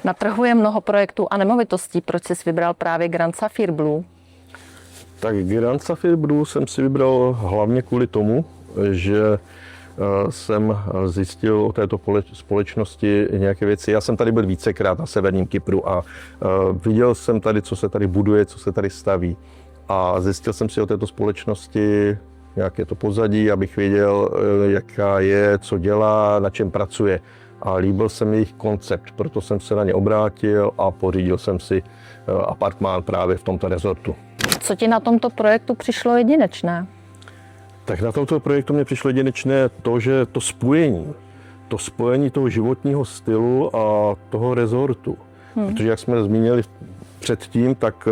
Na trhu je mnoho projektů a nemovitostí. Proč jsi vybral právě Grand Sapphire Blue? Tak Grand Sapphire Blue jsem si vybral hlavně kvůli tomu, že jsem zjistil o této společnosti nějaké věci. Já jsem tady byl vícekrát na severním Kypru a viděl jsem tady, co se tady buduje, co se tady staví. A zjistil jsem si o této společnosti nějaké to pozadí, abych věděl, jaká je, co dělá, na čem pracuje. A líbil se mi jejich koncept, proto jsem se na ně obrátil a pořídil jsem si apartmán právě v tomto rezortu. Co ti na tomto projektu přišlo jedinečné? Tak na tomto projektu mě přišlo jedinečné to, že to spojení toho životního stylu a toho rezortu. Protože jak jsme zmínili předtím, tak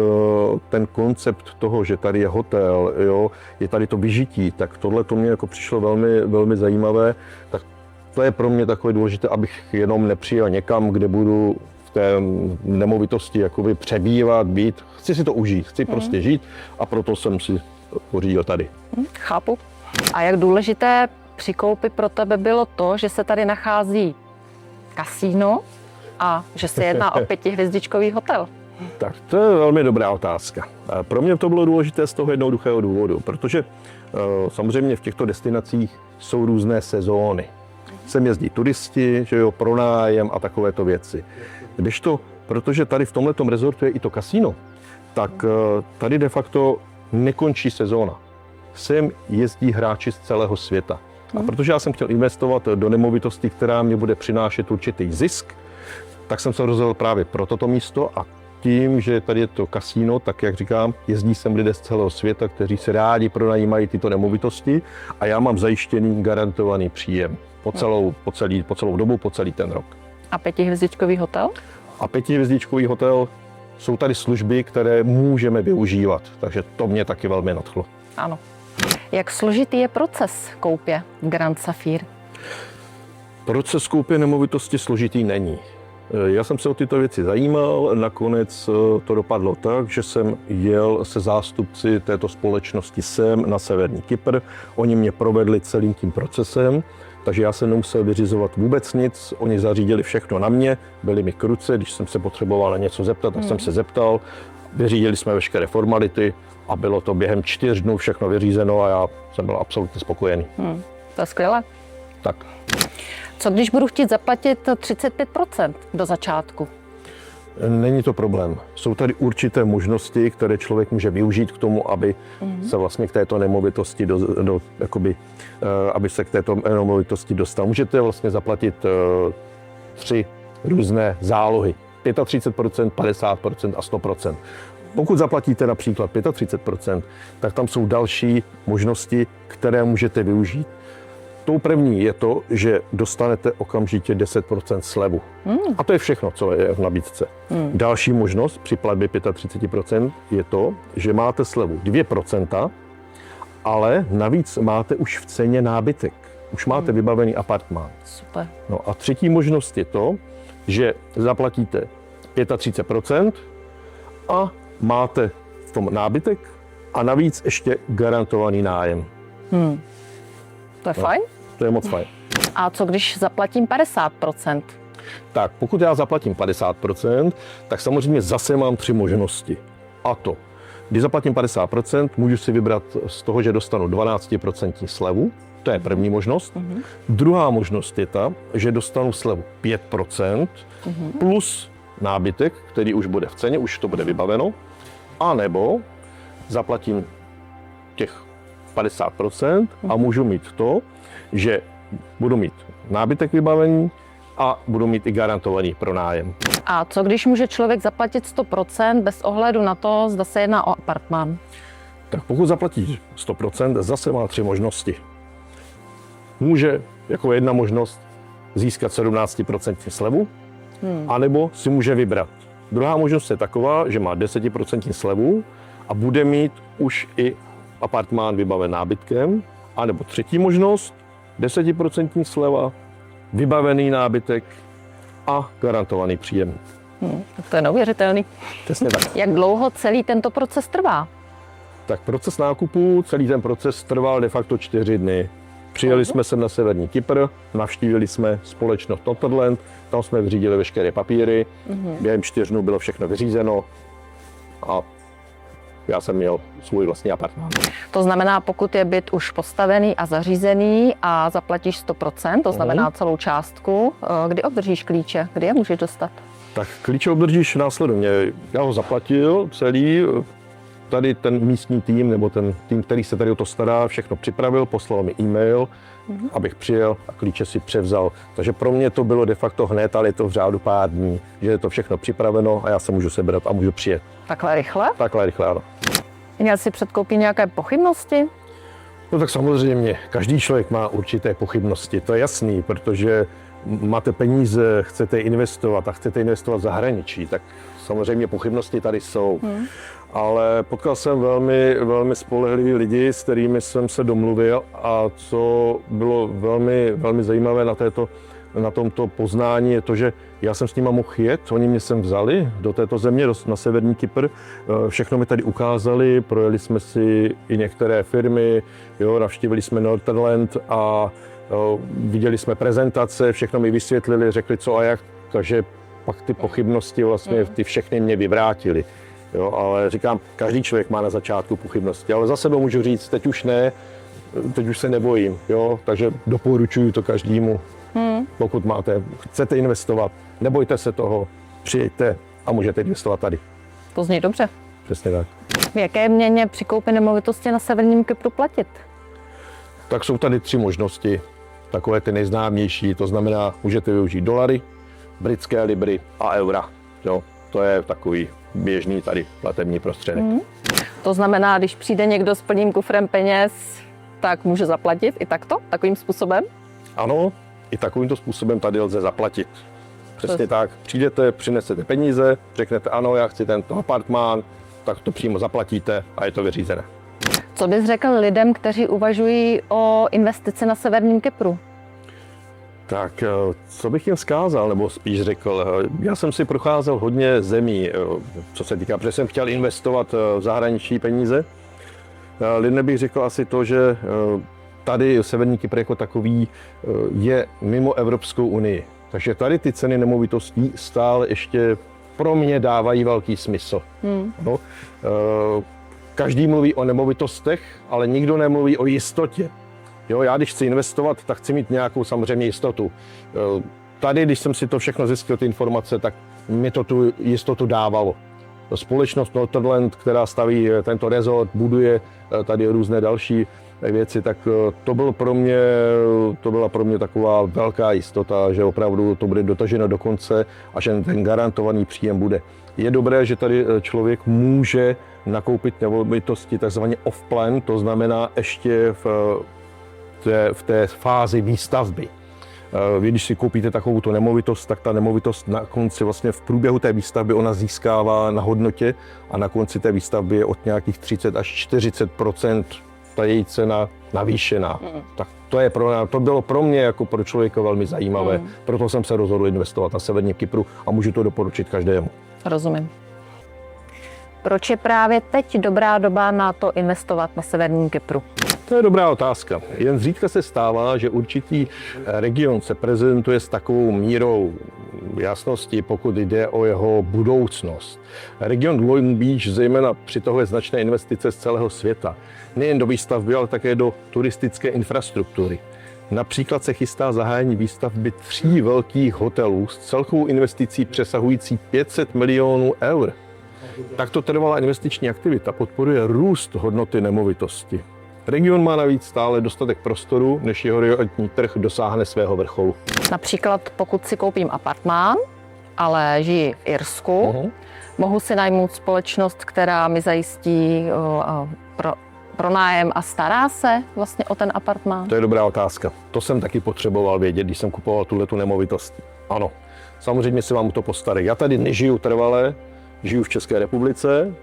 ten koncept toho, že tady je hotel, jo, je tady to vyžití, tak tohle to mě jako přišlo velmi, velmi zajímavé. Tak to je pro mě takové důležité, abych jenom nepřijel někam, kde budu v té nemovitosti jakoby přebývat, být. Chci si to užít, chci prostě žít a proto jsem si pořídil tady. Chápu. A jak důležité při koupi pro tebe bylo to, že se tady nachází kasíno a že se jedná o 5hvězdičkový hotel? Tak to je velmi dobrá otázka. Pro mě to bylo důležité z toho jednoduchého důvodu, protože samozřejmě v těchto destinacích jsou různé sezóny. Sem jezdí turisti, že jo, pronájem a takovéto věci. Protože tady v tomhletom rezortu je i to kasíno, tak tady de facto nekončí sezóna. Sem jezdí hráči z celého světa. A protože já jsem chtěl investovat do nemovitosti, která mě bude přinášet určitý zisk, tak jsem se rozhodl právě pro toto místo a tím, že tady je to kasíno, tak jak říkám, jezdí sem lidé z celého světa, kteří se rádi pronajímají tyto nemovitosti a já mám zajištěný garantovaný příjem po celou dobu, po celý ten rok. A 5hvězdičkový hotel? A 5hvězdičkový hotel jsou tady služby, které můžeme využívat, takže to mě taky velmi nadchlo. Ano. Jak složitý je proces koupě v Grand Sapphire? Proces koupě nemovitosti složitý není. Já jsem se o tyto věci zajímal, nakonec to dopadlo tak, že jsem jel se zástupci této společnosti sem na severní Kypr. Oni mě provedli celým tím procesem, takže já jsem nemusel vyřizovat vůbec nic. Oni zařídili všechno na mě, byli mi k ruce, když jsem se potřeboval na něco zeptat, tak jsem se zeptal. Vyřídili jsme veškeré formality a bylo to během 4 dnů všechno vyřízeno a já jsem byl absolutně spokojený. To je skvělé. Tak. Co když budu chtít zaplatit 35% do začátku? Není to problém. Jsou tady určité možnosti, které člověk může využít k tomu, aby se vlastně k této nemovitosti aby se k této nemovitosti dostal. Můžete vlastně zaplatit 3 různé zálohy. 35%, 50% a 100%. Pokud zaplatíte například 35%, tak tam jsou další možnosti, které můžete využít. Tou první je to, že dostanete okamžitě 10% slevu. A to je všechno, co je v nabídce. Další možnost při platbě 35% je to, že máte slevu 2%, ale navíc máte už v ceně nábytek. Už máte vybavený apartmán. Super. No a třetí možnost je to, že zaplatíte 35% a máte v tom nábytek a navíc ještě garantovaný nájem. To je fajn. To je moc fajn. A co když zaplatím 50%? Tak pokud já zaplatím 50%, tak samozřejmě zase mám 3 možnosti. A to, když zaplatím 50%, můžu si vybrat z toho, že dostanu 12% slevu. To je první možnost. Druhá možnost je ta, že dostanu slevu 5% plus nábytek, který už bude v ceně, už to bude vybaveno. A nebo zaplatím těch 50% a můžu mít to, že budu mít nábytek vybavený a budu mít i garantovaný pronájem. A co když může člověk zaplatit 100% bez ohledu na to, zda se jedná o apartmán? Tak pokud zaplatí 100%, zase má 3 možnosti. Může jako jedna možnost získat 17% slevu, anebo si může vybrat. Druhá možnost je taková, že má 10% slevu a bude mít už i apartmán vybaven nábytkem, anebo třetí možnost, 10% sleva, vybavený nábytek a garantovaný příjem. To je neuvěřitelný. Přesně tak. Jak dlouho celý tento proces trvá? Tak proces nákupu, celý ten proces trval de facto 4 dny. Přijeli jsme sem na severní Kypr, navštívili jsme společnost Northern, tam jsme vyřídili veškeré papíry, během 4 dnů bylo všechno vyřízeno a já jsem měl svůj vlastní apartmán. To znamená, pokud je byt už postavený a zařízený a zaplatíš 100%, to znamená celou částku, kdy obdržíš klíče, kdy je můžeš dostat? Tak klíče obdržíš následovně. Já ho zaplatil celý, tady ten místní tým, nebo ten tým, který se tady o to stará, všechno připravil, poslal mi e-mail, abych přijel a klíče si převzal. Takže pro mě to bylo de facto hned, ale je to v řádu pár dní, že je to všechno připraveno a já se můžu sebrat a můžu přijet. Takhle rychle? Takhle rychle, ano. Měl jsi před koupí nějaké pochybnosti? No tak samozřejmě, každý člověk má určité pochybnosti, to je jasný, protože máte peníze, chcete investovat a chcete investovat v zahraničí, tak samozřejmě pochybnosti tady jsou. Ale potkal jsem velmi spolehlivý lidi, s kterými jsem se domluvil a co bylo velmi zajímavé na tomto poznání je to, že já jsem s nima mohl jet, oni mě sem vzali do této země, na severní Kypr, všechno mi tady ukázali, projeli jsme si i některé firmy, jo, navštívili jsme Northern a viděli jsme prezentace, všechno mi vysvětlili, řekli co a jak, takže pak ty pochybnosti vlastně ty všechny mě vyvrátily. Jo, ale říkám, každý člověk má na začátku pochybnosti, ale za sebe můžu říct, teď už ne, teď už se nebojím, jo, takže doporučuji to každému. Pokud chcete investovat, nebojte se toho, přijďte a můžete investovat tady. To zní dobře. Přesně tak. V jaké měně při koupi nemovitosti na severním Kypru platit? Tak jsou tady 3 možnosti, takové ty nejznámější, to znamená, můžete využít dolary, britské libry a eura. Jo, to je takový běžný tady platební prostředek. To znamená, když přijde někdo s plným kufrem peněz, tak může zaplatit i takto, takovým způsobem? Ano, i takovýmto způsobem tady lze zaplatit. Přesně tak. Přijdete, přinesete peníze, řeknete ano, já chci tento apartmán, tak to přímo zaplatíte a je to vyřízené. Co bys řekl lidem, kteří uvažují o investici na severním Kypru? Tak, co bych jim vzkázal, nebo spíš řekl, já jsem si procházel hodně zemí, co se týká, protože jsem chtěl investovat v zahraničí peníze. Lidem bych řekl asi to, že tady severní Kypr jako takový je mimo Evropskou unii. Takže tady ty ceny nemovitostí stále ještě pro mě dávají velký smysl. No, každý mluví o nemovitostech, ale nikdo nemluví o jistotě. Jo, já když chci investovat, tak chci mít nějakou samozřejmě jistotu. Tady, když jsem si to všechno zjistil, ty informace, tak mi to tu jistotu dávalo. Společnost Northern, která staví tento resort, buduje tady různé další věci, tak to byla pro mě taková velká jistota, že opravdu to bude dotaženo do konce a že ten garantovaný příjem bude. Je dobré, že tady člověk může nakoupit nemovitosti takzvaně off-plan, to znamená ještě v té fázi výstavby. Vy, když si koupíte takovouto nemovitost, tak ta nemovitost na konci vlastně v průběhu té výstavby ona získává na hodnotě a na konci té výstavby je od nějakých 30 až 40% ta její cena navýšená. Tak to bylo pro mě jako pro člověka velmi zajímavé. Proto jsem se rozhodl investovat na severním Kypru a můžu to doporučit každému. Rozumím. Proč je právě teď dobrá doba na to investovat na severním Kypru? To je dobrá otázka. Jen zřídka se stává, že určitý region se prezentuje s takovou mírou jasnosti, pokud jde o jeho budoucnost. Region Long Beach zejména přitahuje značné investice z celého světa. Nejen do výstavby, ale také do turistické infrastruktury. Například se chystá zahájení výstavby 3 velkých hotelů s celkovou investicí přesahující 500 milionů eur. Takto trvalá investiční aktivita podporuje růst hodnoty nemovitosti. Region má navíc stále dostatek prostoru, než jeho realitní trh dosáhne svého vrcholu. Například pokud si koupím apartmán, ale žiji v Irsku, mohu si najmout společnost, která mi zajistí pronájem a stará se vlastně o ten apartmán? To je dobrá otázka. To jsem taky potřeboval vědět, když jsem kupoval tuhletu nemovitost. Ano, samozřejmě se vám to postarají. Já tady nežiju trvale, žiju v České republice,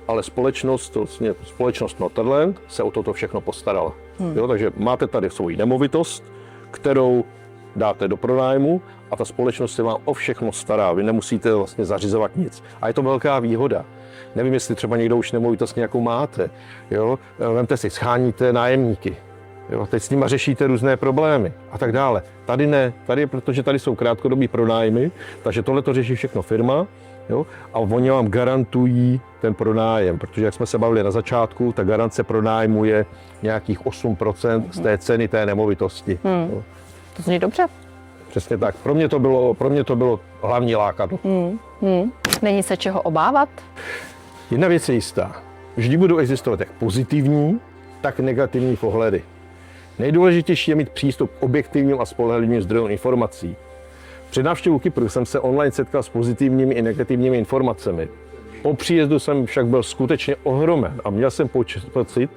ale společnost Northern se o toto všechno postarala. Jo, takže máte tady svoji nemovitost, kterou dáte do pronájmu a ta společnost se vám o všechno stará. Vy nemusíte vlastně zařizovat nic. A je to velká výhoda. Nevím, jestli třeba někdo už nemovitost nějakou máte. Jo? Vemte si, scháníte nájemníky. Jo, teď s nima řešíte různé problémy a tak dále. Tady ne, protože tady jsou krátkodobý pronájmy, takže tohle to řeší všechno firma, jo, a oni vám garantují ten pronájem, protože jak jsme se bavili na začátku, ta garance pronájmu je nějakých 8% z té ceny té nemovitosti. Jo. To zní dobře. Přesně tak. Pro mě to bylo hlavní lákadlo. Není se čeho obávat? Jedna věc je jistá. Vždy budou existovat jak pozitivní, tak negativní pohledy. Nejdůležitější je mít přístup k objektivním a spolehlivým zdrojům informací. Při návštěvu Kypru jsem se online setkal s pozitivními i negativními informacemi. Po příjezdu jsem však byl skutečně ohromen a měl jsem pocit,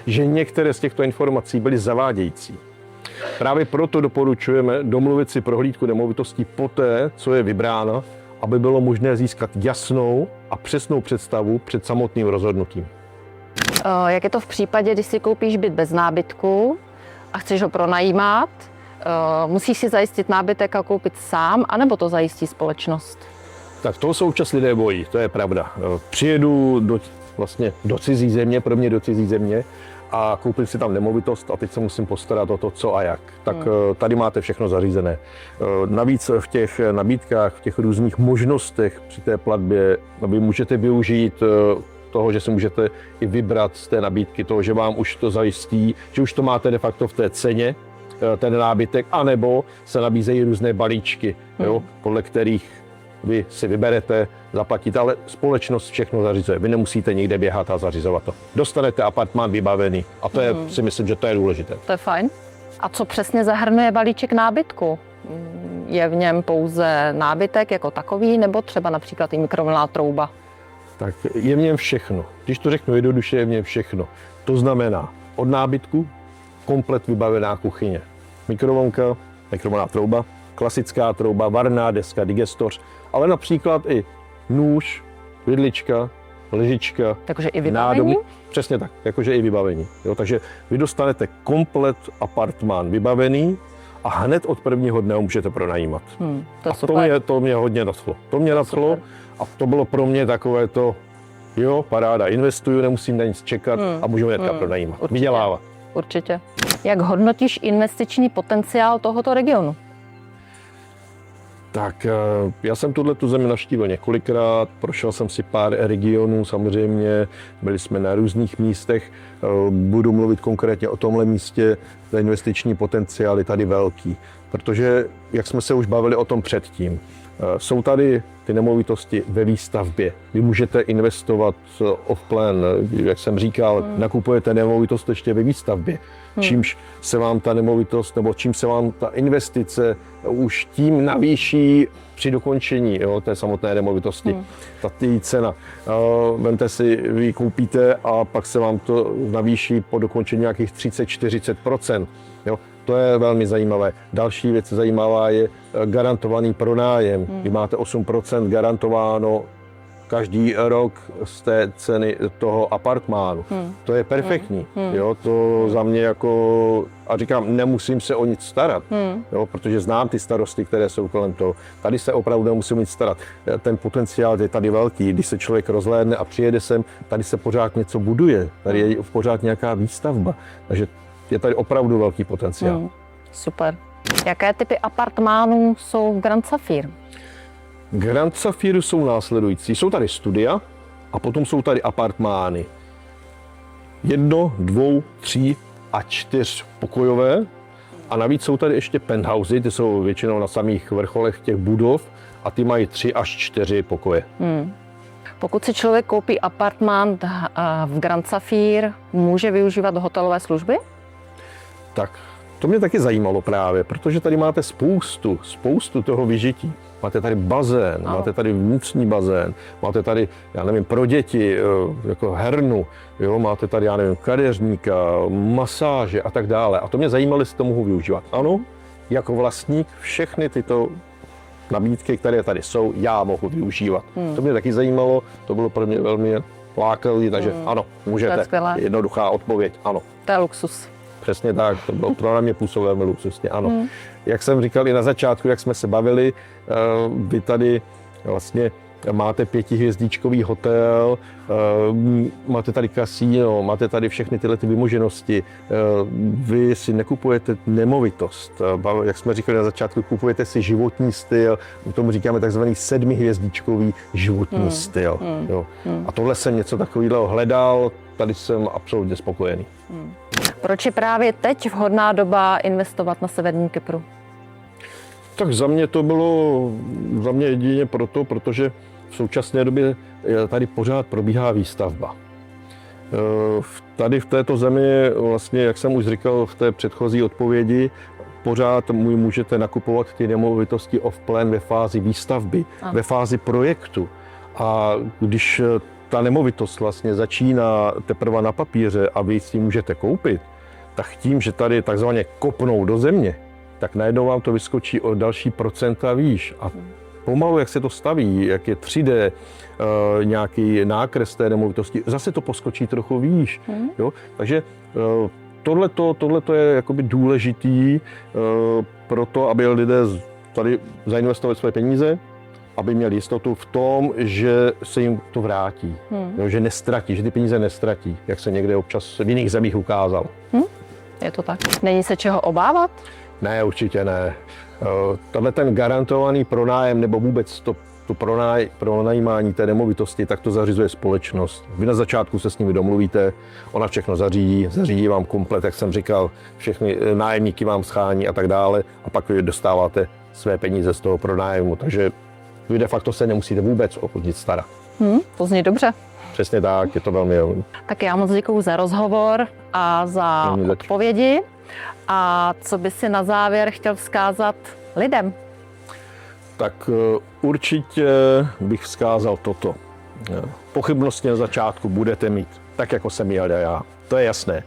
že některé z těchto informací byly zavádějící. Právě proto doporučujeme domluvit si prohlídku nemovitostí poté, co je vybrána, aby bylo možné získat jasnou a přesnou představu před samotným rozhodnutím. Jak je to v případě, když si koupíš byt bez nábytku a chceš ho pronajímat? Musíš si zajistit nábytek a koupit sám, anebo to zajistí společnost? Tak toho se občas lidé bojí, to je pravda. Přijedu do cizí země, pro mě do cizí země, a koupím si tam nemovitost a teď se musím postarat o to, co a jak. Tak tady máte všechno zařízené. Navíc v těch nabídkách, v těch různých možnostech při té platbě, vy můžete využít toho, že si můžete i vybrat z té nabídky, toho, že vám už to zajistí, že už to máte de facto v té ceně, ten nábytek, anebo se nabízejí různé balíčky, jo, podle kterých vy si vyberete, zaplatíte, ale společnost všechno zařizuje. Vy nemusíte nikde běhat a zařizovat to. Dostanete apartmán vybavený a to je, si myslím, že to je důležité. To je fajn. A co přesně zahrnuje balíček nábytku? Je v něm pouze nábytek jako takový, nebo třeba například i mikrovlnná trouba? Tak je v něm všechno. Když to řeknu jednoduše, je v něm všechno. To znamená od nábytku komplet vybavená kuchyně. Mikrovlnka, mikrovlnná trouba, klasická trouba, varná deska, digestoř, ale například i nůž, vidlička, ležička, takže i vybavení? Přesně tak, jakože i vybavení. Jo, takže vy dostanete komplet apartmán vybavený a hned od prvního dne ho můžete pronajímat. To mě hodně nadchlo. To mě nadchlo a to bylo pro mě takové to, jo, paráda, investuju, nemusím na nic čekat a můžu hnedka pronajímat, vydělávat. Určitě. Jak hodnotíš investiční potenciál tohoto regionu? Tak já jsem tu zemi navštívil několikrát, prošel jsem si pár regionů, samozřejmě byli jsme na různých místech, budu mluvit konkrétně o tomhle místě, ten investiční potenciál je tady velký, protože jak jsme se už bavili o tom předtím, jsou tady ty nemovitosti ve výstavbě. Vy můžete investovat off-plan, jak jsem říkal, nakupujete nemovitost ještě ve výstavbě, čímž se vám ta nemovitost, nebo čím se vám ta investice už tím navýší při dokončení, jo, té samotné nemovitosti. Ta cena. Vemte si, vy koupíte a pak se vám to navýší po dokončení nějakých 30-40%. Jo. To je velmi zajímavé. Další věc zajímavá je garantovaný pronájem. Vy máte 8% garantováno každý rok z té ceny toho apartmánu. To je perfektní. Jo, to za mě jako, a říkám, nemusím se o nic starat, jo, protože znám ty starosty, které jsou kolem toho. Tady se opravdu nemusím nic starat. Ten potenciál je tady velký. Když se člověk rozhlédne a přijede sem, tady se pořád něco buduje. Tady je pořád nějaká výstavba. Takže je tady opravdu velký potenciál. Super. Jaké typy apartmánů jsou v Grand Sapphire? Grand Sapphire jsou následující. Jsou tady studia a potom jsou tady apartmány. 1, 2, 3 a 4 pokojové. A navíc jsou tady ještě penthousey, ty jsou většinou na samých vrcholech těch budov a ty mají 3 až 4 pokoje. Pokud si člověk koupí apartmán v Grand Sapphire, může využívat hotelové služby? Tak, to mě taky zajímalo právě, protože tady máte spoustu toho vyžití. Máte tady bazén, máte tady vnitřní bazén, máte tady, já nevím, pro děti, jako hernu, jo, máte tady, já nevím, kadeřníka, masáže a tak dále. A to mě zajímalo, jestli to mohu využívat. Ano, jako vlastník všechny tyto nabídky, které tady jsou, já mohu využívat. To mě taky zajímalo, to bylo pro mě velmi lákavé, takže ano, můžete. Jednoduchá odpověď, ano. To je luxus. Přesně tak, to bylo pro mě působilo velmi luxusně, ano. Jak jsem říkal i na začátku, jak jsme se bavili, vy tady vlastně máte 5hvězdičkový hotel, máte tady kasíno, máte tady všechny tyhle ty vymoženosti. Vy si nekupujete nemovitost. Jak jsme říkali na začátku, kupujete si životní styl, my tomu říkáme takzvaný 7hvězdičkový životní styl. Jo. A tohle jsem něco takového hledal, tady jsem absolutně spokojený. Proč je právě teď vhodná doba investovat na severním Kypru? Tak za mě to bylo jedině proto, protože v současné době tady pořád probíhá výstavba. Tady v této zemi, vlastně, jak jsem už říkal v té předchozí odpovědi, pořád můžete nakupovat ty nemovitosti off-plan ve fázi výstavby, ve fázi projektu. A když ta nemovitost vlastně začíná teprve na papíře a vy si můžete koupit, tak tím, že tady takzvaně kopnou do země, tak najednou vám to vyskočí o další procenta výš. A pomalu, jak se to staví, jak je 3D, nějaký nákres té nemovitosti, zase to poskočí trochu výš. Jo? Takže tohleto je jakoby důležitý pro to, aby lidé tady zainvestovali své peníze, aby měli jistotu v tom, že se jim to vrátí, jo? Že nestratí, že ty peníze nestratí, jak se někde občas v jiných zemích ukázalo. Je to tak? Není se čeho obávat? Ne, určitě ne. Tenhle ten garantovaný pronájem nebo vůbec to pronajímání té nemovitosti, tak to zařizuje společnost. Vy na začátku se s nimi domluvíte, ona všechno zařídí vám komplet, jak jsem říkal, všechny nájemníky vám schání a tak dále a pak vy dostáváte své peníze z toho pronájmu, takže vy de facto se nemusíte vůbec o nic starat. To zní dobře. Přesně tak, je to velmi dobré. Tak já moc děkuju za rozhovor a za odpovědi. A co by si na závěr chtěl vzkázat lidem? Tak určitě bych vzkázal toto. Pochybnosti na začátku budete mít, tak jako jsem měl já. To je jasné.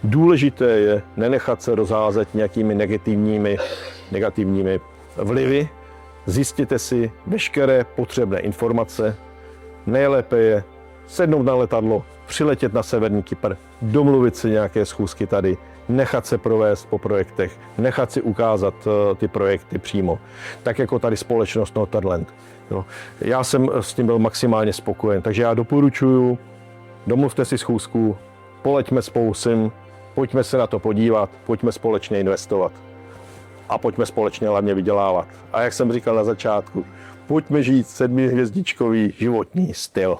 Důležité je nenechat se rozházet nějakými negativními vlivy. Zjistěte si veškeré potřebné informace. Nejlépe je sednout na letadlo, přiletět na severní Kypr, domluvit si nějaké schůzky tady, nechat se provést po projektech, nechat si ukázat ty projekty přímo, tak jako tady společnost Northern. Jo. Já jsem s tím byl maximálně spokojen, takže já doporučuji, domluvte si schůzku, poleďme spolu sem, pojďme se na to podívat, pojďme společně investovat a pojďme společně hlavně vydělávat. A jak jsem říkal na začátku, pojďme žít 7hvězdičkový životní styl.